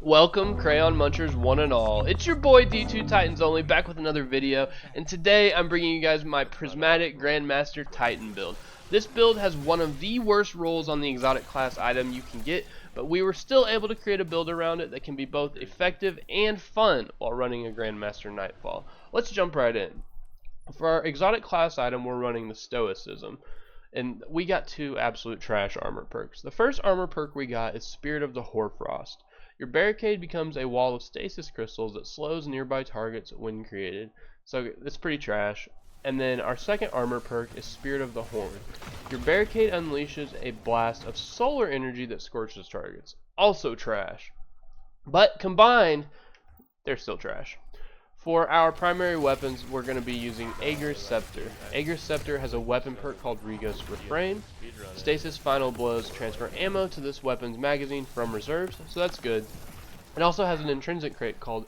Welcome, Crayon Munchers one and all. It's your boy D2 Titans Only, back with another video, and today I'm bringing you guys my Prismatic Grandmaster Titan build. This build has one of the worst rolls on the exotic class item you can get, but we were still able to create a build around it that can be both effective and fun while running a Grandmaster Nightfall. Let's jump right in. For our exotic class item, we're running the Stoicism. And we got two absolute trash armor perks. The first armor perk we got is Spirit of the Hoarfrost. Your barricade becomes a wall of stasis crystals that slows nearby targets when created. So it's pretty trash. And then our second armor perk is Spirit of the Horn. Your barricade unleashes a blast of solar energy that scorches targets. Also trash. But combined, they're still trash. For our primary weapons, we're going to be using Aegir's Scepter. Aegir's Scepter has a weapon perk called Rigos Refrain. Stasis Final Blows transfer ammo to this weapon's magazine from reserves, so that's good. It also has an intrinsic trait called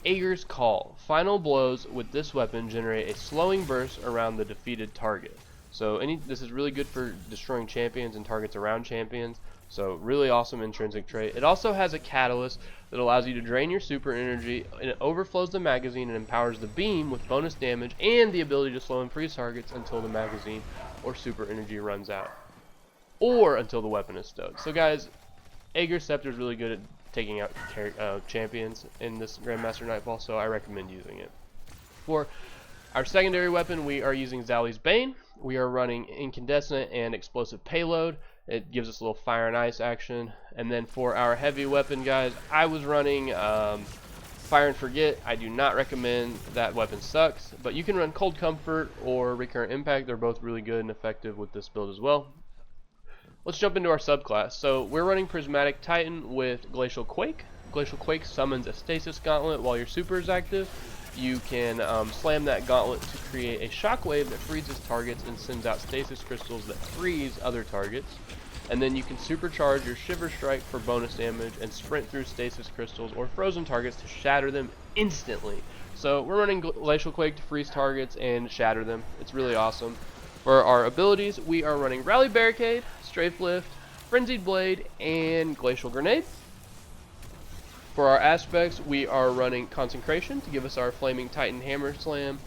Aegir's Call. Final blows with this weapon generate a slowing burst around the defeated target. So this is really good for destroying champions and targets around champions. So really awesome intrinsic trait. It also has a catalyst that allows you to drain your super energy, and it overflows the magazine and empowers the beam with bonus damage and the ability to slow and freeze targets until the magazine or super energy runs out, or until the weapon is stowed. So guys, Aegir's Scepter is really good at taking out champions in this Grandmaster Nightfall, so I recommend using it. For our secondary weapon, we are using Zali's Bane. We are running Incandescent and Explosive Payload. It gives us a little fire and ice action. And then for our heavy weapon, guys, I was running Fire and Forget. I do not recommend that weapon, sucks. But you can run Cold Comfort or Recurrent Impact. They're both really good and effective with this build as well. Let's jump into our subclass. So we're running Prismatic Titan with Glacial Quake. Glacial Quake summons a Stasis Gauntlet while your super is active. You can slam that gauntlet to create a shockwave that freezes targets and sends out stasis crystals that freeze other targets. And then you can supercharge your Shiver Strike for bonus damage and sprint through stasis crystals or frozen targets to shatter them instantly. So we're running Glacial Quake to freeze targets and shatter them. It's really awesome. For our abilities, we are running Rally Barricade, Strafe Lift, Frenzied Blade, and Glacial Grenade. For our aspects, we are running Consecration to give us our Flaming Titan Hammer Slam.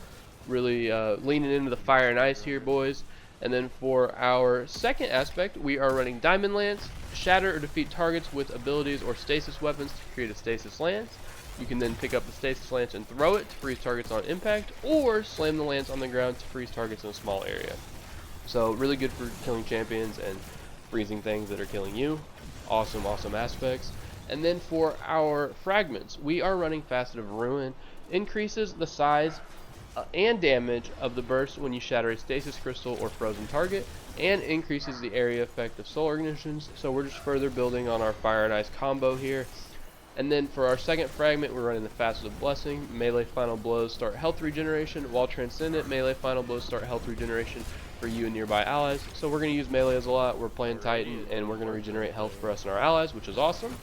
Really leaning into the fire and ice here, boys. And then for our second aspect, we are running Diamond Lance. Shatter or defeat targets with abilities or stasis weapons to create a stasis lance. You can then pick up the stasis lance and throw it to freeze targets on impact, or slam the lance on the ground to freeze targets in a small area. So really good for killing champions and freezing things that are killing you. Awesome, awesome aspects. And then for our fragments, we are running Facet of Ruin. Increases the size and damage of the burst when you shatter a stasis crystal or frozen target, and increases the area effect of soul ignitions. So we're just further building on our fire and ice combo here. And then for our second fragment, we're running the Facet of Blessing. Melee Final Blows start health regeneration, while Transcendent melee Final Blows start health regeneration for you and nearby allies. So we're going to use melees a lot. We're playing Titan, and we're going to regenerate health for us and our allies, which is awesome.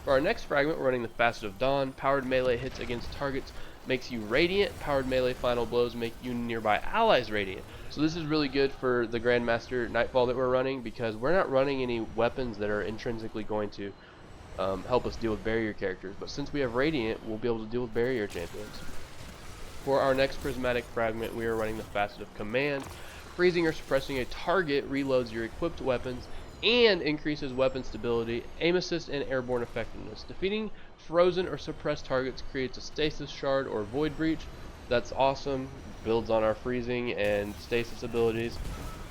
For our next fragment, we're running the Facet of Dawn. Powered melee hits against targets makes you radiant. Powered melee final blows make you nearby allies radiant. So this is really good for the Grandmaster Nightfall that we're running, because we're not running any weapons that are intrinsically going to help us deal with barrier characters. But since we have radiant, we'll be able to deal with barrier champions. For our next prismatic fragment, we are running the Facet of Command. Freezing or suppressing a target reloads your equipped weapons and increases weapon stability, aim assist, and airborne effectiveness. Defeating frozen or suppressed targets creates a stasis shard or void breach. That's awesome. Builds on our freezing and stasis abilities.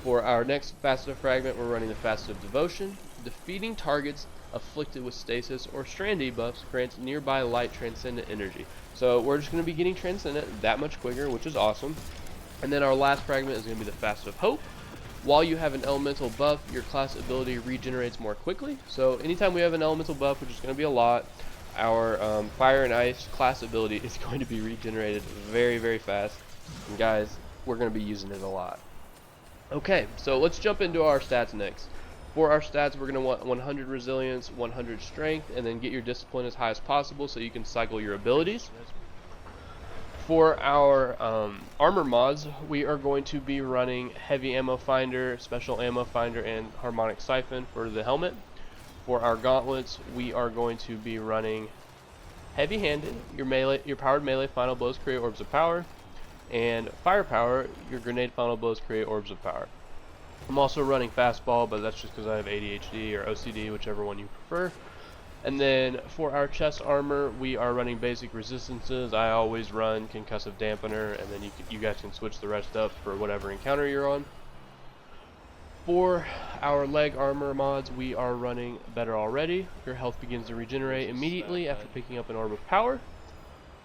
For our next Facet of Fragment, we're running the Facet of Devotion. Defeating targets afflicted with stasis or strand debuffs grants nearby light transcendent energy. So we're just going to be getting transcendent that much quicker, which is awesome. And then our last fragment is going to be the Facet of Hope. While you have an elemental buff, your class ability regenerates more quickly. So anytime we have an elemental buff, which is going to be a lot, our fire and ice class ability is going to be regenerated very, very fast. And guys, we're going to be using it a lot. Okay, so let's jump into our stats next. For our stats, we're going to want 100 resilience, 100 strength, and then get your discipline as high as possible so you can cycle your abilities. For our armor mods, we are going to be running Heavy Ammo Finder, Special Ammo Finder, and Harmonic Siphon for the helmet. For our gauntlets, we are going to be running heavy-handed, your powered melee final blows create orbs of power, and firepower, your grenade final blows create orbs of power. I'm also running fastball, but that's just because I have ADHD or OCD, whichever one you prefer. And then for our chest armor, we are running basic resistances. I always run concussive dampener, and then you guys can switch the rest up for whatever encounter you're on. For our leg armor mods, we are running better already. Your health begins to regenerate immediately after picking up an orb of power.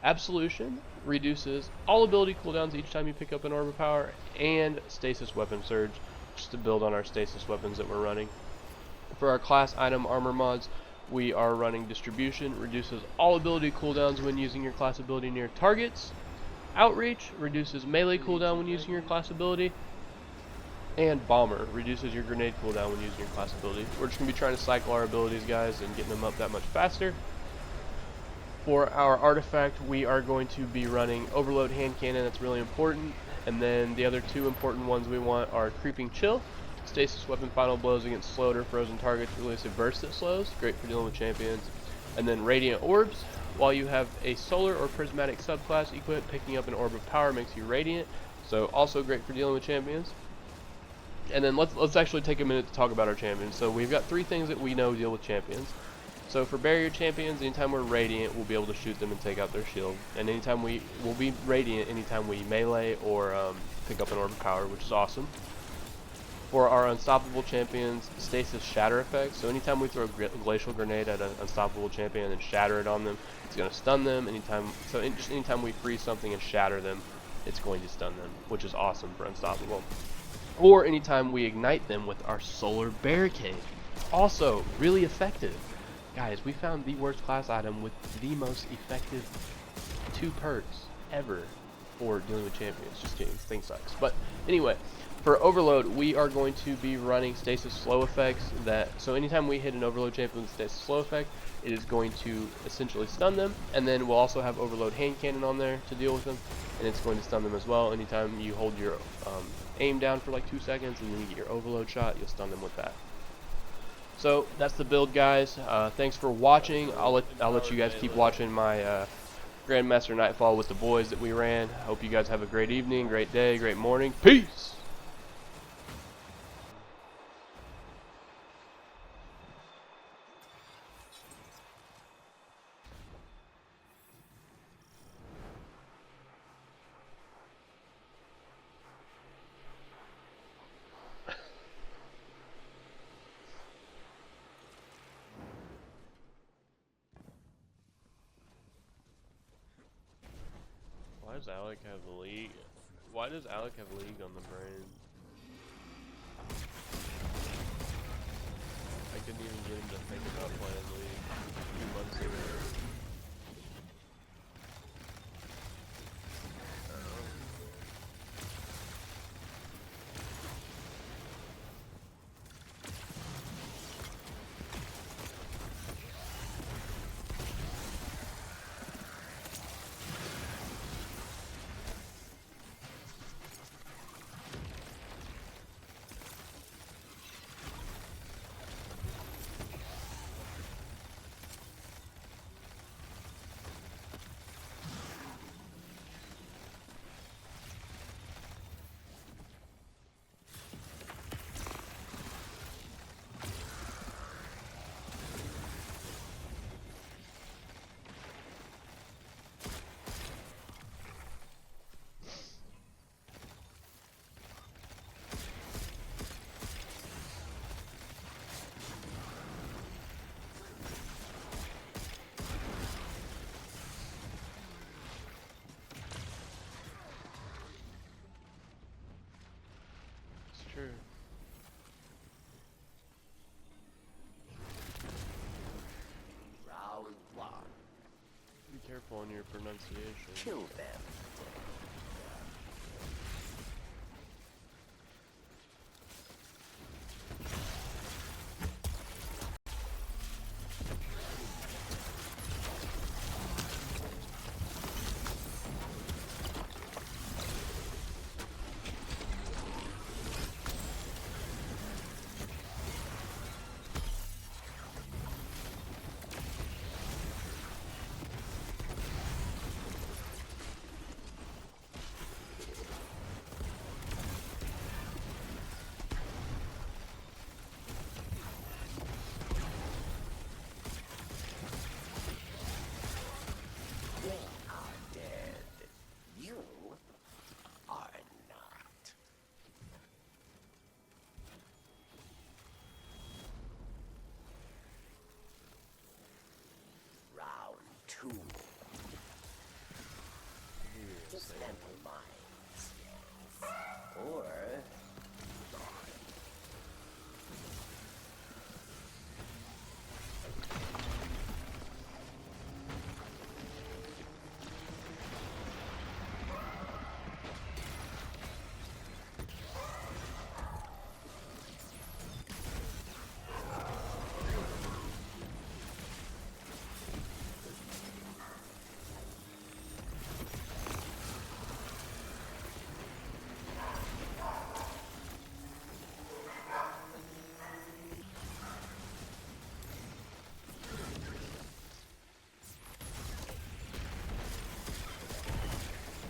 Absolution reduces all ability cooldowns each time you pick up an orb of power, and stasis weapon surge, just to build on our stasis weapons that we're running. For our class item armor mods, we are running distribution, reduces all ability cooldowns when using your class ability near targets. Outreach reduces melee cooldown when using your class ability. And bomber reduces your grenade cooldown when using your class ability. We're just going to be trying to cycle our abilities, guys, and getting them up that much faster. For our artifact, we are going to be running overload hand cannon. That's really important. And then the other two important ones we want are creeping chill, stasis weapon final blows against slowed or frozen targets, release a burst that slows, great for dealing with champions. And then radiant orbs. While you have a solar or prismatic subclass equipped, picking up an orb of power makes you radiant, so also great for dealing with champions. And then let's actually take a minute to talk about our champions. So we've got 3 things that we know deal with champions. So for barrier champions, anytime we're radiant, we'll be able to shoot them and take out their shield. And anytime we will be radiant anytime we melee or pick up an orb of power, which is awesome. For our unstoppable champions, stasis shatter effect. So anytime we throw a glacial grenade at an unstoppable champion and shatter it on them, it's going to stun them. Just anytime we freeze something and shatter them, it's going to stun them, which is awesome for unstoppable. Or anytime we ignite them with our solar barricade. Also really effective. Guys, we found the worst class item with the most effective 2 perks ever for dealing with champions. Just kidding, this thing sucks. But anyway, for overload, we are going to be running stasis slow effects. So anytime we hit an overload champion with stasis slow effect, it is going to essentially stun them. And then we'll also have overload hand cannon on there to deal with them, and it's going to stun them as well. Anytime you hold your aim down for like 2 seconds and then you get your overload shot, you'll stun them with that. So that's the build, guys. Thanks for watching. I'll let you guys keep watching my Grandmaster Nightfall with the boys that we ran. Hope you guys have a great evening, great day, great morning. Peace! Why does Alec have the league? Why does Alec have league on the brain? I couldn't even get him to think about playing league 2 months ago. True. Round 1. Be careful on your pronunciation. Kill them. tool. Dismantle mines, yes. Or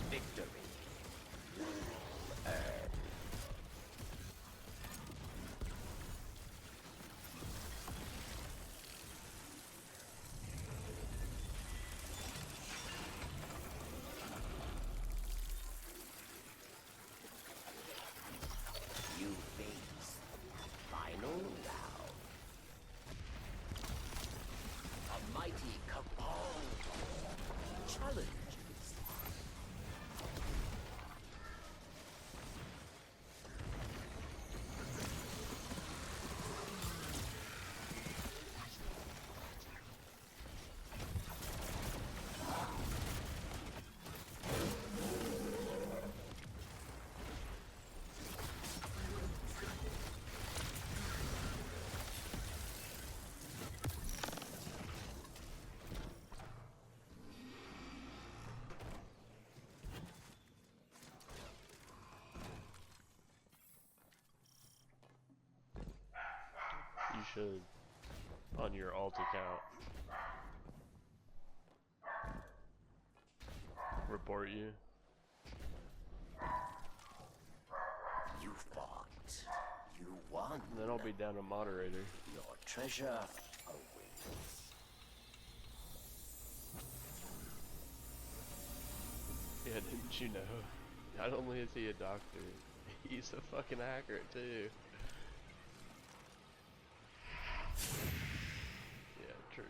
victory. You face final round. A mighty cabal challenges. You should, on your alt account, report you. You fought. You won. And then I'll be down a moderator. Your treasure awaits. Yeah, didn't you know? Not only is he a doctor, he's a fucking hacker too. Yeah, true.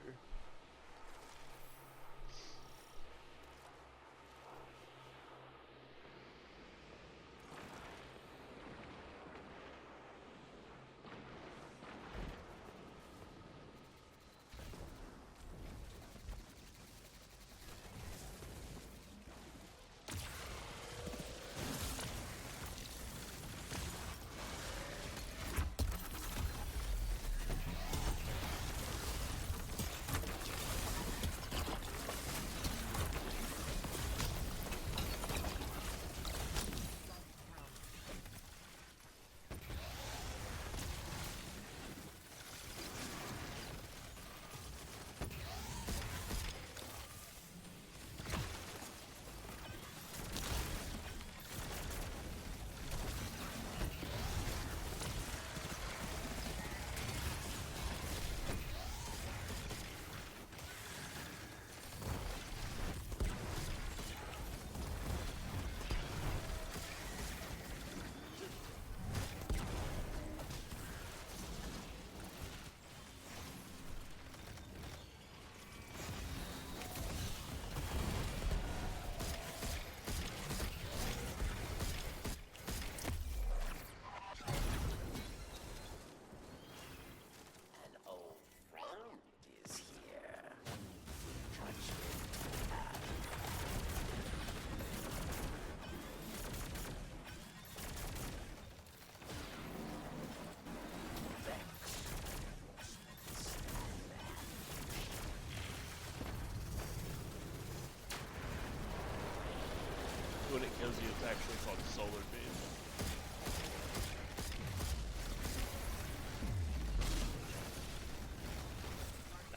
When it kills you, it's actually called solar beam.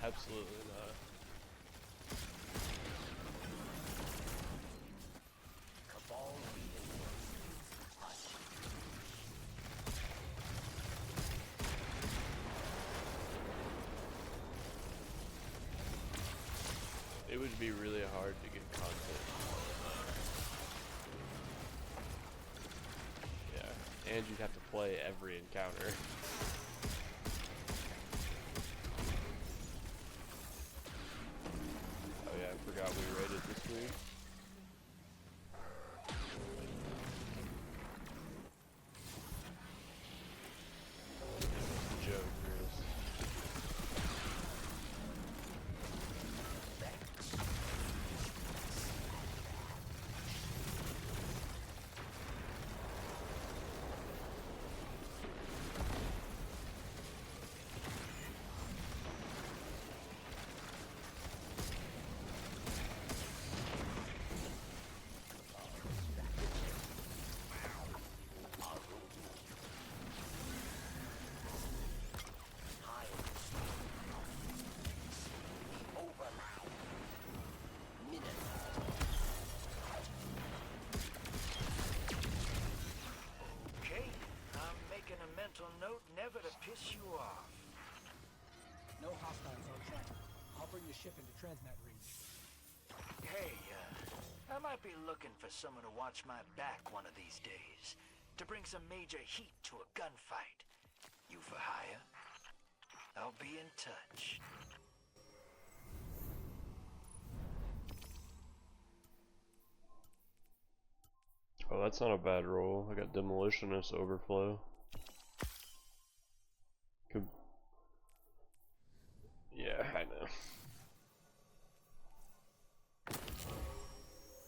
Absolutely not. Cabal It would be really hard to get content. Yeah, and you'd have to play every encounter. Oh yeah, into transnet reach. Hey, I might be looking for someone to watch my back one of these days. To bring some major heat to a gunfight. You for hire? I'll be in touch. Oh, that's not a bad roll. I got demolitionist overflow.